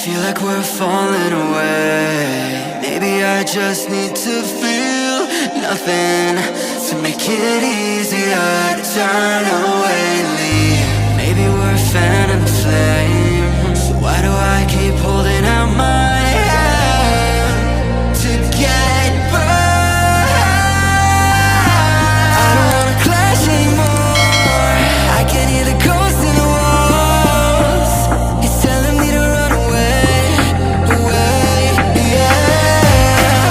Feel like we're falling away. Maybe I just need to feel nothing to make it easier to turn away and leave. Maybe we're a fan of the flame, so why do I keep holding out my hand to get burned? I don't wanna clash anymore. I can hear the ghosts in the walls. It's telling me to run away, away, yeah.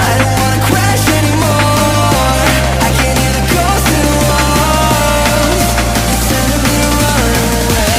I don't wanna crash anymore. I can hear the ghosts in the walls. It's telling me to run away.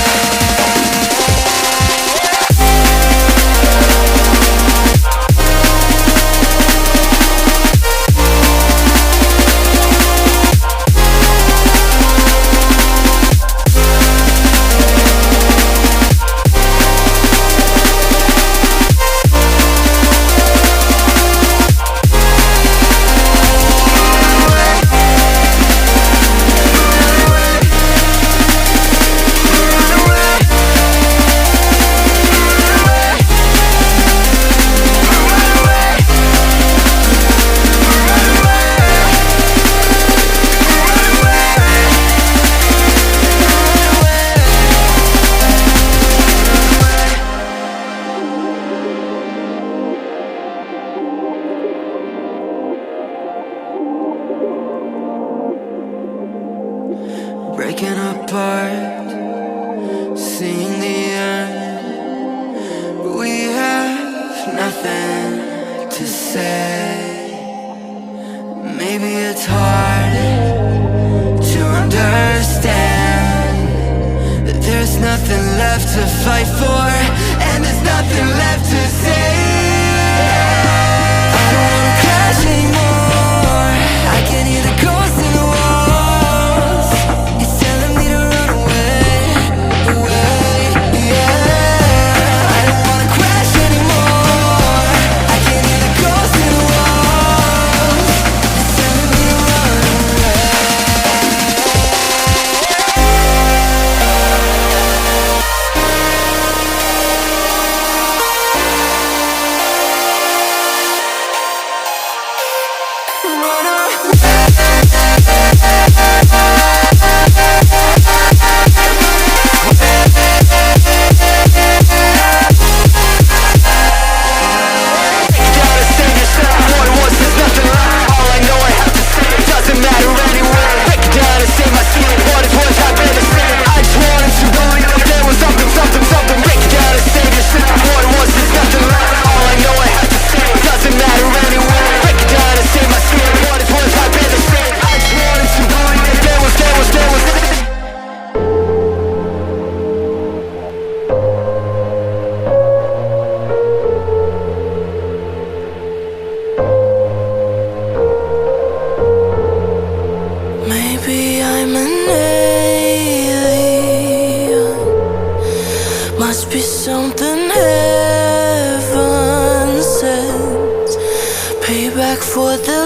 Breaking apart, seeing the end, but we have nothing to say. Maybe it's hard to understand that there's nothing left to fight for, and there's nothing left to say. I don't wanna crash anymore. I can hear the ghosts in the walls. It's telling me to run away, away, yeah. I don't wanna crash anymore. I can hear the ghosts in the walls. It's telling me to run away. Run Maybe I'm an alien. Must be something heaven sends. Payback for the